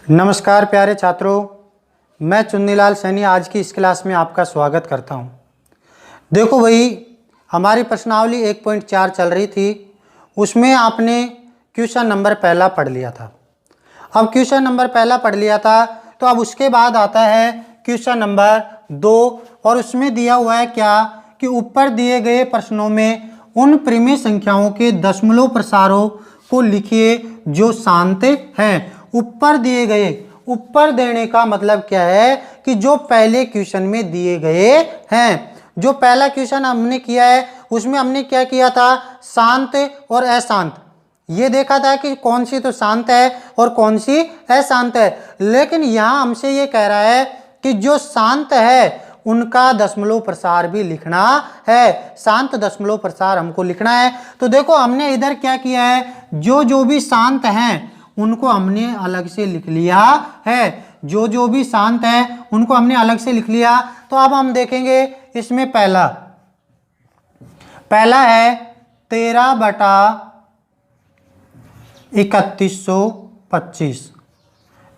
नमस्कार प्यारे छात्रों, मैं चुन्नीलाल सैनी आज की इस क्लास में आपका स्वागत करता हूं। देखो भाई, हमारी प्रश्नावली 1.4 चल रही थी, उसमें आपने क्वेश्चन नंबर पहला पढ़ लिया था। अब क्वेश्चन नंबर पहला पढ़ लिया था तो अब उसके बाद आता है क्वेश्चन नंबर 2 और उसमें दिया हुआ है क्या कि ऊपर दिए गए प्रश्नों में उन परिमेय संख्याओं के दशमलव प्रसारों को लिखिए जो शांत हैं। ऊपर दिए गए, ऊपर देने का मतलब क्या है कि जो पहले क्वेश्चन में दिए गए हैं। जो पहला क्वेश्चन हमने किया है उसमें हमने क्या किया था, शांत और अशांत ये देखा था कि कौन सी तो शांत है और कौन सी अशांत है। लेकिन यहाँ हमसे ये कह रहा है कि जो शांत है उनका दशमलव प्रसार भी लिखना है, शांत दशमलव प्रसार हमको लिखना है। तो देखो हमने इधर क्या किया है, जो भी शांत हैं उनको हमने अलग से लिख लिया है, जो भी शांत है उनको हमने अलग से लिख लिया। तो अब हम देखेंगे इसमें पहला है 13/3125,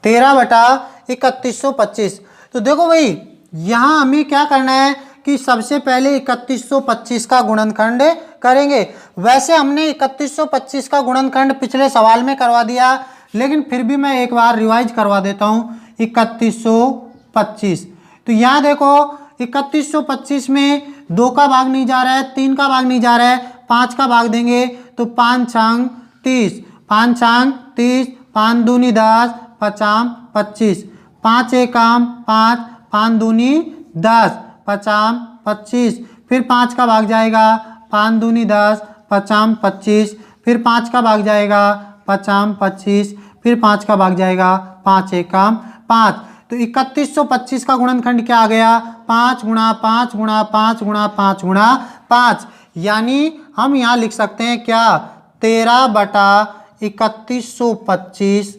13/3125। तो देखो भाई यहां हमें क्या करना है कि सबसे पहले 3125 का गुणनखंड करेंगे। वैसे हमने 3125 का गुणनखंड पिछले सवाल में करवा दिया, लेकिन फिर भी मैं एक बार रिवाइज करवा देता हूं। 3125, तो यहां देखो 3125 में 2 का भाग नहीं जा रहा है, 3 का भाग नहीं जा रहा है, 5 का भाग देंगे तो 5 छंग 30, 5 छंग 30, 5 दूनी 10, 5 25, 5 एकम 5, 5 दूनी 10, 5 25, फिर 5 का भाग जाएगा, 5 दूनी 10, 5 25, फिर 5 का भाग जाएगा, 5 25, फिर 5 का भाग जाएगा, 5 एकम 5। तो 3125 का गुणनखंड क्या आ गया, 5 गुणा 5 गुणा 5 गुणा 5 गुणा 5। यानी हम यहाँ लिख सकते हैं क्या, 13/3125,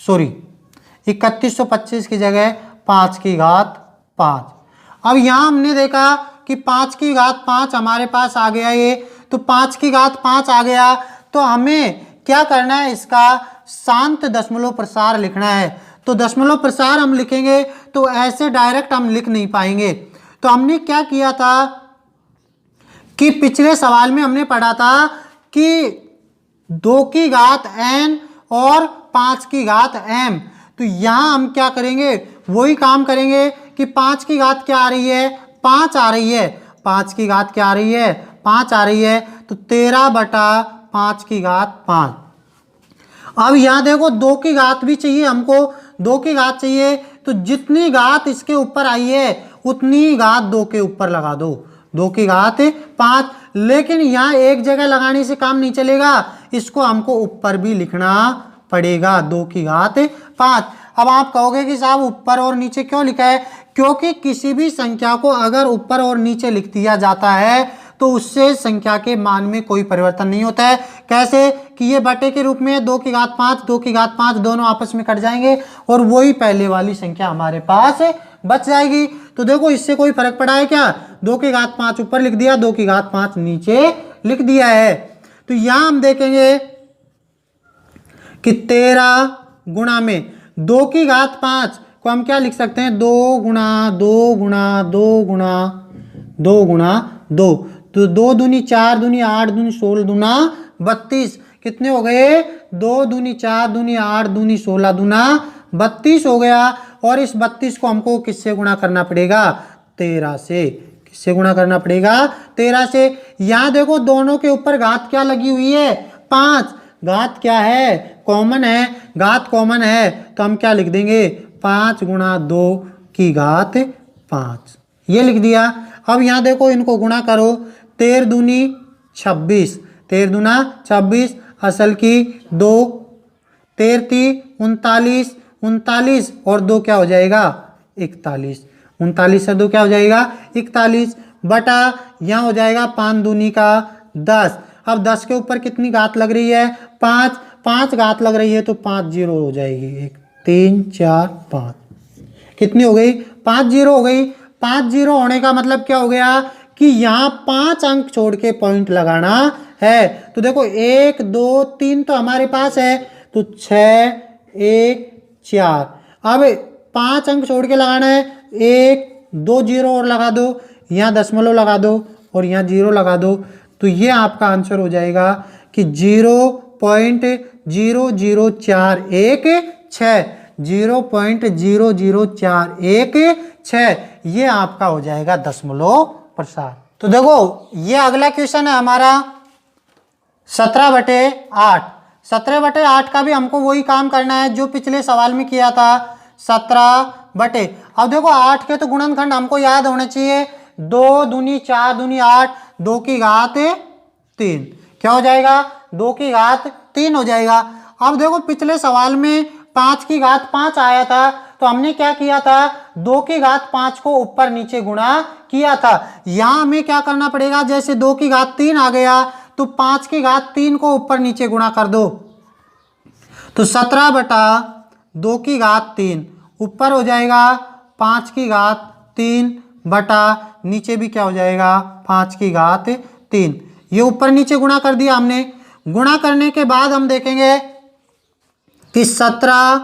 सॉरी 3125 की जगह 5 की घात 5। अब यहाँ हमने देखा कि 5 की घात 5 हमारे पास आ गया ये, तो 5 की घात 5 आ गया तो हमें क्या करना है, इसका शांत दशमलव प्रसार लिखना है। तो दशमलव प्रसार हम लिखेंगे तो ऐसे डायरेक्ट हम लिख नहीं पाएंगे। तो हमने क्या किया था कि पिछले सवाल में हमने पढ़ा था कि 2 की घात n और 5 की घात m। तो यहां हम क्या करेंगे, वही काम करेंगे कि 5 की घात क्या आ रही है, 5 आ रही है, 5 की घात क्या आ रही है, 5 आ रही है, तो 13/5 की घात 5। अब यहां देखो 2 की घात भी चाहिए हमको, 2 की घात चाहिए, तो जितनी घात इसके ऊपर आई है उतनी घात 2 के ऊपर लगा दो, 2 की घात 5। लेकिन यहाँ एक जगह लगाने से काम नहीं चलेगा, इसको हमको ऊपर भी लिखना पड़ेगा, 2 की घात 5। अब आप कहोगे कि साहब ऊपर और नीचे क्यों लिखा है, क्योंकि किसी भी संख्या को अगर ऊपर और नीचे लिख दिया जाता है तो उससे संख्या के मान में कोई परिवर्तन नहीं होता है। कैसे कि ये बटे के रूप में 2 की घात 5, 2 की घात 5 दोनों आपस में कट जाएंगे और वही पहले वाली संख्या हमारे पास बच जाएगी। तो देखो इससे कोई फर्क पड़ा है क्या, 2 की घात 5 ऊपर लिख दिया, 2 की घात 5 नीचे लिख दिया है। तो यहां हम देखेंगे कि 13 गुणा में 2 की घात 5 को हम क्या लिख सकते हैं, 2 गुणा 2 गुणा 2 गुणा 2 गुणा 2, तो 2 दूनी 4 दूनी 8 दूनी 16 दूना 32, कितने हो गए, 2 दूनी 4 दूनी 8 दूनी 16 दूना 32 हो गया। और इस 32 को हमको किससे गुणा करना पड़ेगा, 13 से। किससे गुणा करना पड़ेगा, 13 से। यहां देखो दोनों के ऊपर घात क्या लगी हुई है, 5। घात क्या है, कॉमन है, घात कॉमन है, तो हम क्या लिख देंगे, 5 गुणा 2 की घात 5, ये लिख दिया। अब यहां देखो इनको गुणा करो, 13 दूनी 26, 13 दूना 26, असल की 2, 13 ती 39, 39 और 2 क्या हो जाएगा, 41, 39 से 2 क्या हो जाएगा, 41 बटा यहाँ हो जाएगा 5 दूनी का 10। अब 10 के ऊपर कितनी घात लग रही है, 5, 5 घात लग रही है तो 5 जीरो हो जाएगी, 1 3 4 5, कितनी हो गई, 5 जीरो हो गई। 5 जीरो होने का मतलब क्या हो गया कि यहाँ 5 अंक छोड़ के पॉइंट लगाना है। तो देखो 1 2 3 तो हमारे पास है, तो 6 1 4। अब 5 अंक छोड़ के लगाना है, 1 2 0 और लगा दो, यहाँ दशमलव लगा दो और यहाँ 0 लगा दो, तो ये आपका आंसर हो जाएगा कि 0.00416, 0.00416, ये आपका हो जाएगा दशमलव प्रसार। तो देखो ये अगला क्वेश्चन है हमारा 17/8। 17/8 का भी हमको वही काम करना है जो पिछले सवाल में किया था, 17 अब देखो 8 के तो गुणनखंड हमको याद होने चाहिए, 2 दूनी 4 दूनी 8, 2 की घात 3, क्या हो जाएगा 2 की घात 3 हो जाएगा। अब देखो पिछले सवाल में 5 की घात 5 आया था, तो हमने क्या किया था, 2 की घात 5 को ऊपर नीचे गुणा किया था। यहां हमें क्या करना पड़ेगा, जैसे 2 की घात 3 आ गया तो 5 की घात 3 को ऊपर नीचे गुणा कर दो, तो 17/2 की घात 3 ऊपर हो जाएगा 5 की घात 3 बटा नीचे भी क्या हो जाएगा 5 की घात 3। ये ऊपर नीचे गुणा कर दिया हमने। गुणा करने के बाद हम देखेंगे कि 17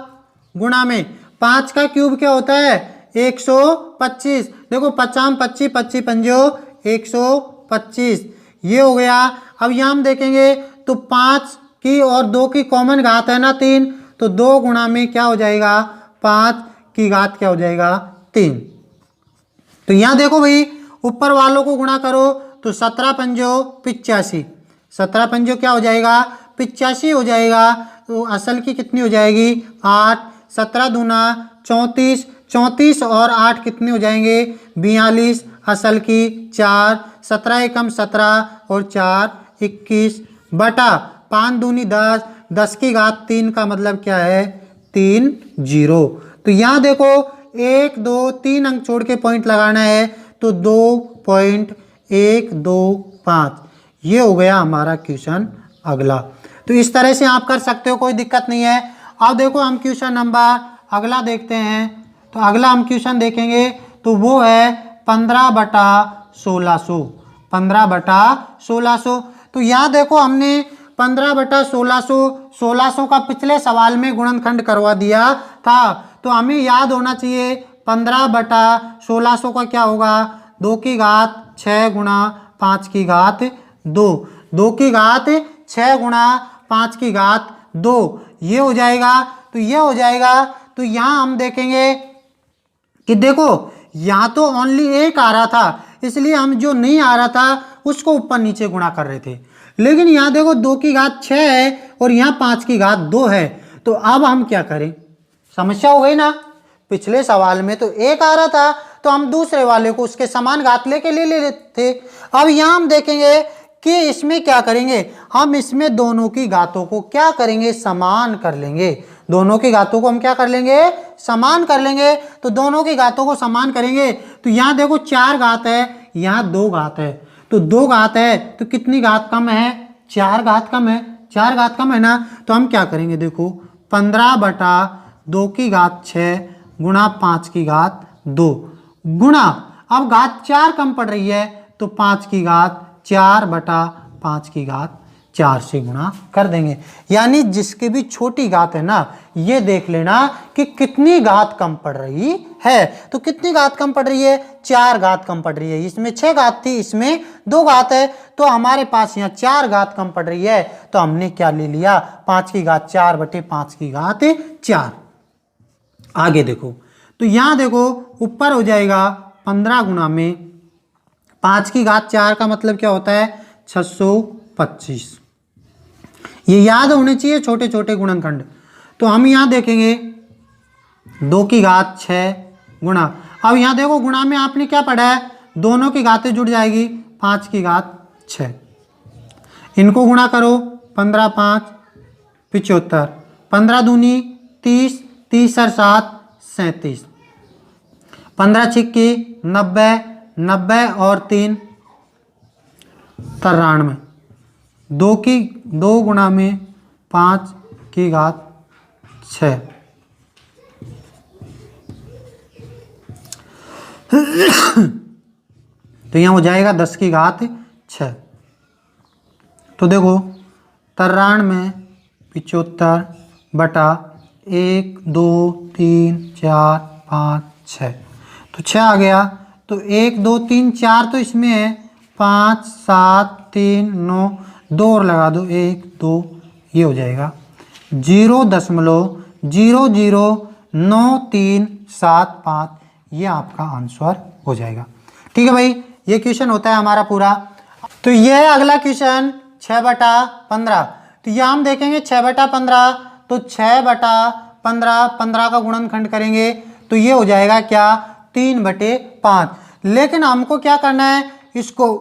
गुणा में 5 का क्यूब क्या होता है 125। देखो 5 25 25 पंजो 125, ये हो गया। अब यहाँ हम देखेंगे तो 5 की और 2 की कॉमन घात है ना 3, तो 2 गुणा में क्या हो जाएगा 5 की घात क्या हो जाएगा 3। तो यहाँ देखो भाई ऊपर वालों को गुणा करो तो 17 पंजो 85, 17 पंजो क्या हो जाएगा 85 हो जाएगा। तो असल की कितनी हो जाएगी 8, 17 दूना 34, 34 और 8 कितने हो जाएंगे 42, असल की 4, 17 एकम 17 और 4 21 बटा 5 दूनी 10, 10 की घात 3 का मतलब क्या है 3 0। तो यहाँ देखो 1 2 3 अंक छोड़ के पॉइंट लगाना है, तो 2.125, ये हो गया हमारा क्वेश्चन अगला। तो इस तरह से आप कर सकते हो, कोई दिक्कत नहीं है। अब देखो हम क्वेश्चन नंबर अगला देखते हैं। तो अगला हम क्वेश्चन देखेंगे तो वो है 15/1600, 15/1600। तो यहाँ देखो हमने 15/1600, 1600 का पिछले सवाल में गुणनखंड करवा दिया था, तो हमें याद होना चाहिए 15/1600 का क्या होगा 2 की घात 6 गुणा 5 की घात 2, 2 की घात 6 गुणा 5 की घात 2, ये हो जाएगा। तो ये हो जाएगा। तो यहाँ हम देखेंगे कि देखो यहाँ तो ओनली 1 आ रहा था, इसलिए हम जो नहीं आ रहा था उसको ऊपर नीचे गुणा कर रहे थे, लेकिन यहाँ देखो 2 की घात 6 है और यहाँ 5 की घात 2 है। तो अब हम क्या करें, समस्या हो गई ना। पिछले सवाल में तो 1 आ रहा था तो हम दूसरे वाले को उसके समान घात लेके ले लेते थे। अब यहाँ हम देखेंगे कि इसमें क्या करेंगे, हम इसमें दोनों की घातों को क्या करेंगे समान कर लेंगे। दोनों की घातों को हम क्या कर लेंगे समान कर लेंगे। तो दोनों की घातों को समान करेंगे तो यहाँ देखो 4 घात है, यहाँ 2 घात है, तो 2 घात है तो कितनी घात कम है 4 घात कम है, 4 घात कम है ना। तो हम क्या करेंगे देखो 15/2 की घात 6 गुणा 5 की घात 2 गुणा, अब घात 4 कम पड़ रही है तो 5 की घात 4/5 की घात 4 से गुणा कर देंगे। यानी जिसकी भी छोटी घात है ना, ये देख लेना कि कितनी घात कम पड़ रही है। तो कितनी घात कम पड़ रही है 4 घात कम पड़ रही है। इसमें 6 घात थी, इसमें 2 घात है, तो हमारे पास यहाँ 4 घात कम पड़ रही है। तो हमने क्या ले लिया 5 की घात 4/5 की घात 4। आगे देखो तो यहाँ देखो ऊपर हो जाएगा 15 गुणा में 5 की घात 4 का मतलब क्या होता है 625। ये याद होने चाहिए छोटे छोटे गुणनखंड। तो हम यहाँ देखेंगे 2 की घात 6 गुणा, अब यहाँ देखो गुणा में आपने क्या पढ़ा है दोनों की घातें जुड़ जाएगी 5 की घात 6, इनको गुणा करो 15 5 75, 15 दूनी 30, 30 और 7 37, 15 छिक्की 90, 90 और 3 93, 2 गुणा में 5 की घात 6। तो यहाँ हो जाएगा 10 की घात 6। तो देखो 93 75 बटा 1 2 3 4 5 6, तो 6 आ गया। तो 1 2 3 4 तो इसमें है, 5 7 3 9, 2 और लगा दो 1 2, ये हो जाएगा 0.009375, ये आपका आंसर हो जाएगा। ठीक है भाई, ये क्वेश्चन होता है हमारा पूरा। तो ये है अगला क्वेश्चन 6/15। तो ये हम देखेंगे 6/15, तो 6/15, 15 का गुणनखंड करेंगे तो ये हो जाएगा क्या, 3/5। लेकिन हमको क्या करना है, इसको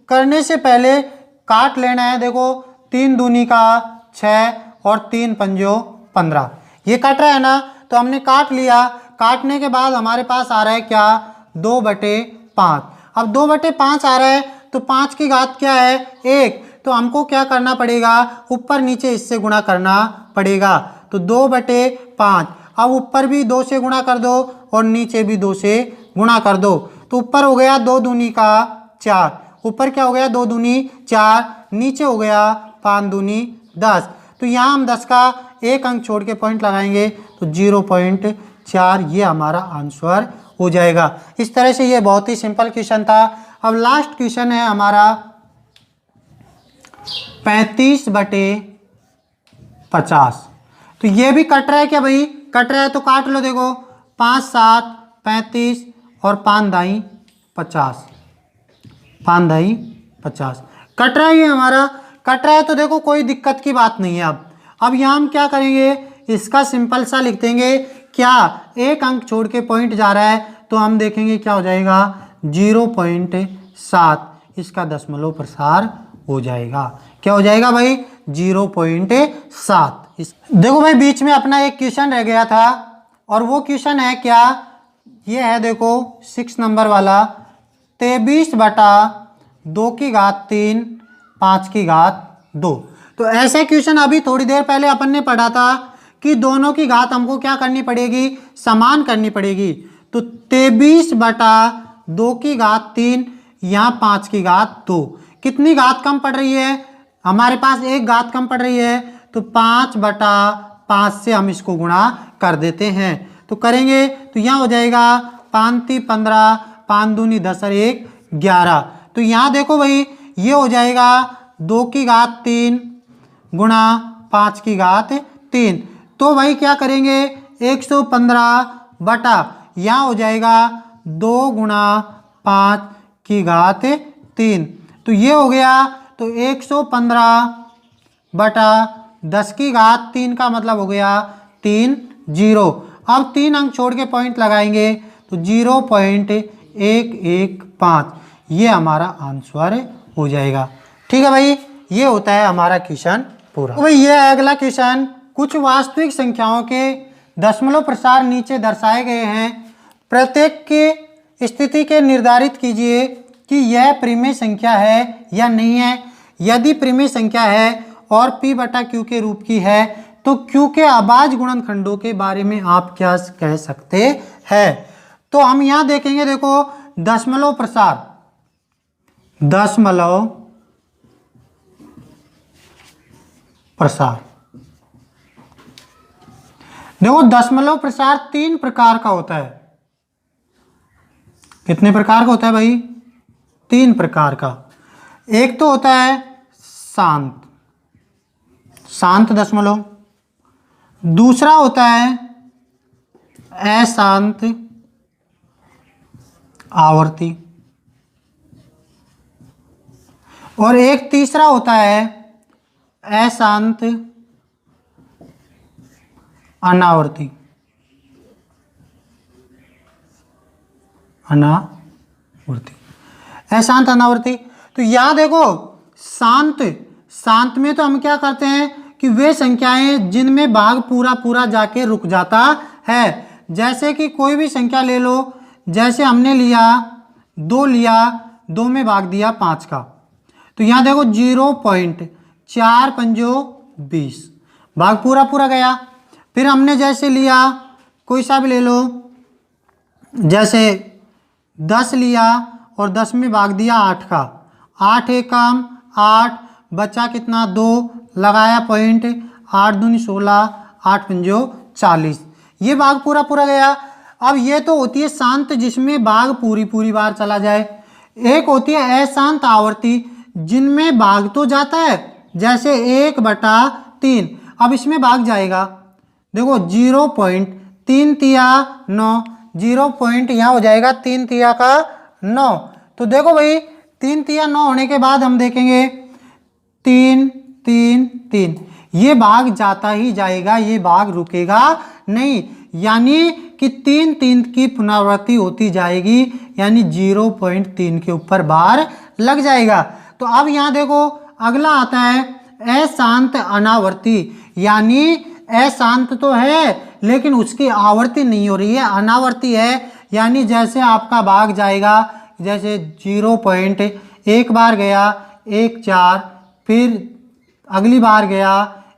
करने से पहले काट लेना है। देखो 3 दूनी का 6 और 3 पंजो 15, ये कट रहा है ना, तो हमने काट लिया। काटने के बाद हमारे पास आ रहा है क्या, 2/5। अब 2/5 आ रहा है तो 5 की घात क्या है, 1, तो हमको क्या करना पड़ेगा, ऊपर नीचे इससे गुणा करना पड़ेगा। तो 2/5, अब ऊपर भी 2 से गुणा कर दो और नीचे भी 2 से गुणा कर दो। तो ऊपर हो गया 2 दूनी का 4, ऊपर क्या हो गया 2 दूनी 4, नीचे हो गया 5 दूनी 10। तो यहाँ हम 10 का एक अंक छोड़ के पॉइंट लगाएंगे तो 0.4, ये हमारा आंसर हो जाएगा। इस तरह से ये बहुत ही सिंपल क्वेश्चन था। अब लास्ट क्वेश्चन है हमारा 35/50। तो ये भी कट रहा है क्या भाई, कट रहा है तो काट लो। देखो 5 7 35 और 5 दाई 50, 5 दाई 50, कट रहा है, ये हमारा कट रहा है। तो देखो कोई दिक्कत की बात नहीं है। अब यहाँ हम क्या करेंगे, इसका सिंपल सा लिख देंगे। क्या, एक अंक छोड़ के पॉइंट जा रहा है तो हम देखेंगे क्या हो जाएगा, 0.7, इसका दशमलव प्रसार हो जाएगा। क्या हो जाएगा भाई, 0.7। देखो भाई बीच में अपना एक क्वेश्चन रह गया था, और वो क्वेश्चन है क्या, ये है देखो 6 नंबर वाला, 23/2 5/2। तो ऐसे क्वेश्चन अभी थोड़ी देर पहले अपन ने पढ़ा था कि दोनों की घात हमको क्या करनी पड़ेगी, समान करनी पड़ेगी। तो 23/2 यहाँ 5/2, कितनी घात कम पड़ रही है, हमारे पास एक घात कम पड़ रही है। तो 5/5 से हम इसको गुणा कर देते हैं। तो करेंगे तो यहाँ हो जाएगा 5 15, 5 दूनी 10 और 1 11। तो यहाँ देखो भाई ये हो जाएगा 2/3 गुणा 5/3। तो भाई क्या करेंगे, 115 यहाँ हो जाएगा 2 गुणा 5/3। तो ये हो गया, तो 115/10/3 का मतलब हो गया 3 0। अब 3 अंक छोड़ के पॉइंट लगाएंगे तो 0.115, ये हमारा आंसर हो जाएगा। ठीक है भाई, ये होता है हमारा क्वेश्चन पूरा। तो भाई ये है अगला क्वेश्चन। कुछ वास्तविक संख्याओं के दशमलव प्रसार नीचे दर्शाए गए हैं। प्रत्येक की स्थिति के निर्धारित कीजिए कि यह परिमेय संख्या है या नहीं है। यदि परिमेय संख्या है और P/Q के रूप की है तो Q के अभाज्य गुणनखंडों के बारे में आप क्या कह सकते हैं। तो हम यहाँ देखेंगे, देखो दशमलव प्रसार, दशमलव प्रसार, देखो दशमलव प्रसार 3 प्रकार का होता है। कितने प्रकार का होता है भाई, 3 प्रकार का। एक तो होता है शांत, शांत दशमलव। दूसरा होता है अशांत आवर्ती, और एक तीसरा होता है अशांत अनावर्ती, अनावर्ती, अशांत अनावर्ती। तो यहाँ देखो शांत, शांत में तो हम क्या करते हैं कि वे संख्याएं जिनमें भाग पूरा पूरा जाके रुक जाता है। जैसे कि कोई भी संख्या ले लो, जैसे हमने लिया 2 लिया, 2 में भाग दिया 5 का, तो यहाँ देखो 0.4 पंजो 20, भाग पूरा पूरा गया। फिर हमने जैसे लिया, कोई सा भी ले लो, जैसे 10 लिया और 10 में भाग दिया 8 का, 8 एक काम 8, बचा कितना 2, लगाया पॉइंट, 8 दूनी 16, 8 पंजो 40। ये भाग पूरा पूरा गया। अब ये तो होती है शांत जिसमें भाग पूरी पूरी बार चला जाए। एक होती है अशांत आवर्ती जिनमें भाग तो जाता है, जैसे 1/3। अब इसमें भाग जाएगा, देखो 0.3 तिया 9, 0 पॉइंट यहाँ हो जाएगा 3 तिया का 9। तो देखो भाई 3 तिया 9 होने के बाद हम देखेंगे 3 3 3, ये भाग जाता ही जाएगा, ये भाग रुकेगा नहीं, यानी कि 3 3 की पुनरावृत्ति होती जाएगी, यानी 0.3 के ऊपर बार लग जाएगा। तो अब यहाँ देखो अगला आता है अशांत अनावर्ती, यानी अशांत तो है लेकिन उसकी आवर्ती नहीं हो रही है, अनावर्ती है। यानी जैसे आपका भाग जाएगा, जैसे 0.1 बार गया 1 4, फिर अगली बार गया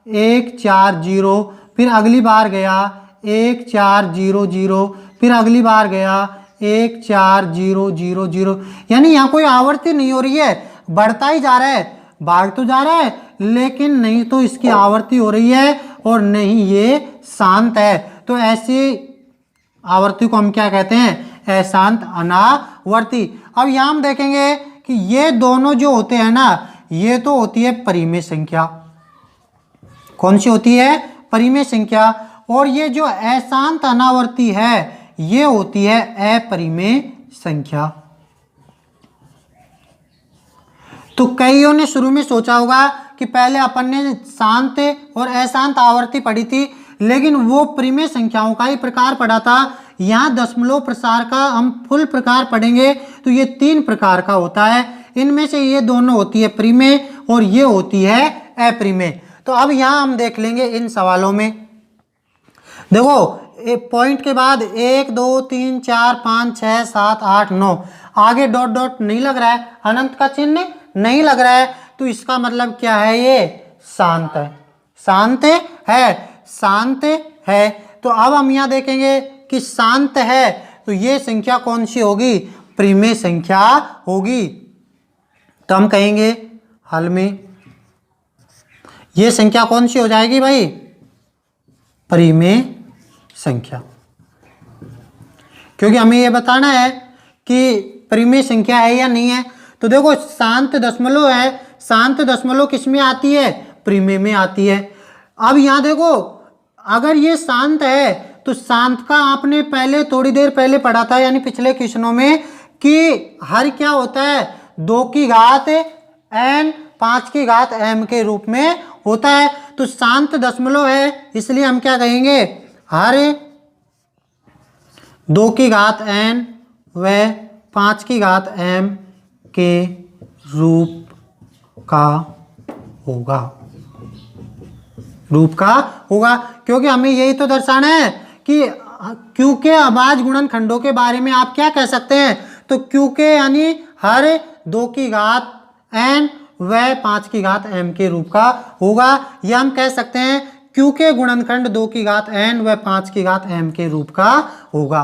1 4 0, फिर अगली बार गया 1 4 0 0, फिर अगली बार गया 1 4 0 0 0, यानी यहाँ कोई आवर्ती नहीं हो रही है, बढ़ता ही जा रहा है, भाग तो जा रहा है लेकिन नहीं तो इसकी आवर्ती हो रही है और नहीं ये शांत है। तो ऐसी आवर्ती को हम क्या कहते हैं? अशांत अनावर्ती। अब यहाँ हम देखेंगे कि ये दोनों जो होते हैं ना, ये तो होती है परिमेय संख्या। कौन सी होती है? परिमेय संख्या। और ये जो अशांत अनावर्ती है ये होती है अपरिमेय संख्या। तो कईयों ने शुरू में सोचा होगा कि पहले अपन ने शांत और अशांत आवर्ती पढ़ी थी, लेकिन वो परिमेय संख्याओं का ही प्रकार पढ़ा था। यहाँ दशमलव प्रसार का हम फुल प्रकार पढ़ेंगे तो ये 3 प्रकार का होता है। इनमें से ये दोनों होती है परिमेय और ये होती है अपरिमेय। तो अब यहाँ हम देख लेंगे इन सवालों में। देखो पॉइंट के बाद 1 2 3 4 5 6 7 8 9, आगे डॉट डॉट नहीं लग रहा है, अनंत का चिन्ह नहीं लग रहा है, तो इसका मतलब क्या है? ये शांत है, शांत है, शांत है। तो अब हम यहाँ देखेंगे कि शांत है तो ये संख्या कौन सी होगी? परिमेय संख्या होगी। तो हम कहेंगे हल में ये संख्या कौन सी हो जाएगी भाई? परिमेय संख्या, क्योंकि हमें ये बताना है कि परिमेय संख्या है या नहीं है। तो देखो शांत दशमलव है, शांत दशमलव किस में आती है? परिमेय में आती है। अब यहाँ देखो अगर ये शांत है तो शांत का आपने पहले थोड़ी देर पहले पढ़ा था, यानी पिछले क्वेश्चनों में, कि हर क्या होता है? 2 की घात n 5 की घात m के रूप में होता है। तो शांत दशमलव है इसलिए हम क्या कहेंगे? हर 2 की घात n व 5 की घात m के रूप का होगा, रूप का होगा। क्योंकि हमें यही तो दर्शाना है कि क्यू के अभाज्य गुणनखंडों के बारे में आप क्या कह सकते हैं? तो क्यू के यानी हर 2 की घात n व 5 की घात m के रूप का होगा, या हम कह सकते हैं क्यू के गुणनखंड 2 की घात n व 5 की घात m के रूप का होगा।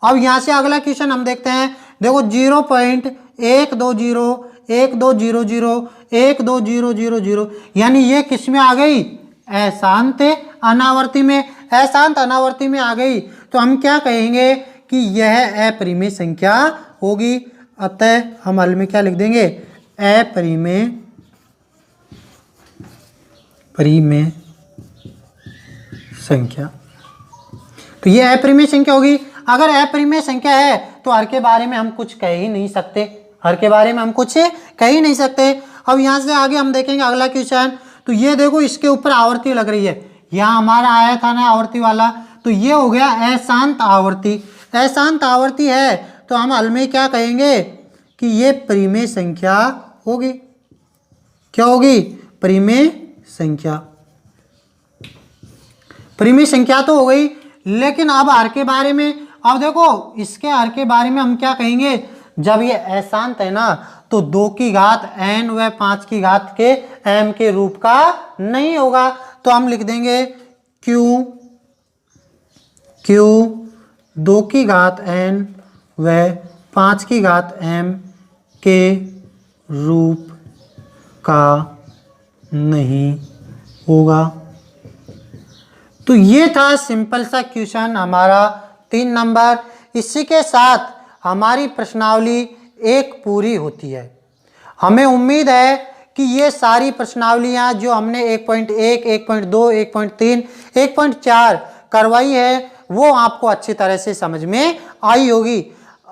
अब यहाँ से अगला क्वेश्चन हम देखते हैं। देखो 0.120 1 2 0 0 1 2 0 0 0, यानी ये किस में आ गई? अशांत अनावर्ती में। अशांत अनावर्ती में आ गई तो हम क्या कहेंगे कि यह अपरिमेय संख्या होगी। अतः हम हल में क्या लिख देंगे? अपरिमेय परिमेय संख्या। तो ये अपरिमेय संख्या होगी। अगर अपरिमेय संख्या है तो हर के बारे में हम कुछ कह ही नहीं सकते, हर के बारे में हम कुछ कह ही नहीं सकते। अब यहाँ से आगे हम देखेंगे अगला क्वेश्चन। तो ये देखो इसके ऊपर आवर्ती लग रही है, यहाँ हमारा आया था ना आवर्ती वाला, तो ये हो गया अशांत आवर्ती। अशांत आवर्ती है तो हम हल में क्या कहेंगे कि ये परिमेय संख्या होगी। क्या होगी? परिमेय संख्या। परिमेय संख्या तो हो गई, लेकिन अब हर के बारे में, अब देखो इसके हर के बारे में हम क्या कहेंगे? जब ये अशांत है ना तो 2 की घात n व 5 की घात के m के रूप का नहीं होगा। तो हम लिख देंगे q 2 की घात n व 5 की घात m के रूप का नहीं होगा। तो ये था सिंपल सा क्वेश्चन हमारा 3 नंबर। इसी के साथ हमारी प्रश्नावली एक पूरी होती है। हमें उम्मीद है कि ये सारी प्रश्नावलियाँ जो हमने 1.1, 1.2, 1.3, 1.4 करवाई है वो आपको अच्छी तरह से समझ में आई होगी।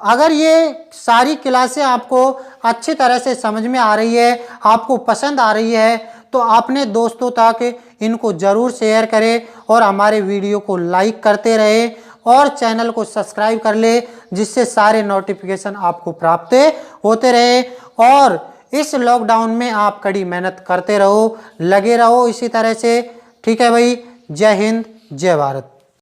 अगर ये सारी क्लासें आपको अच्छी तरह से समझ में आ रही है, आपको पसंद आ रही है, तो अपने दोस्तों तक इनको ज़रूर शेयर करें और हमारे वीडियो को लाइक करते रहे और चैनल को सब्सक्राइब कर ले, जिससे सारे नोटिफिकेशन आपको प्राप्त होते रहे। और इस लॉकडाउन में आप कड़ी मेहनत करते रहो, लगे रहो इसी तरह से। ठीक है भाई, जय हिंद, जय भारत।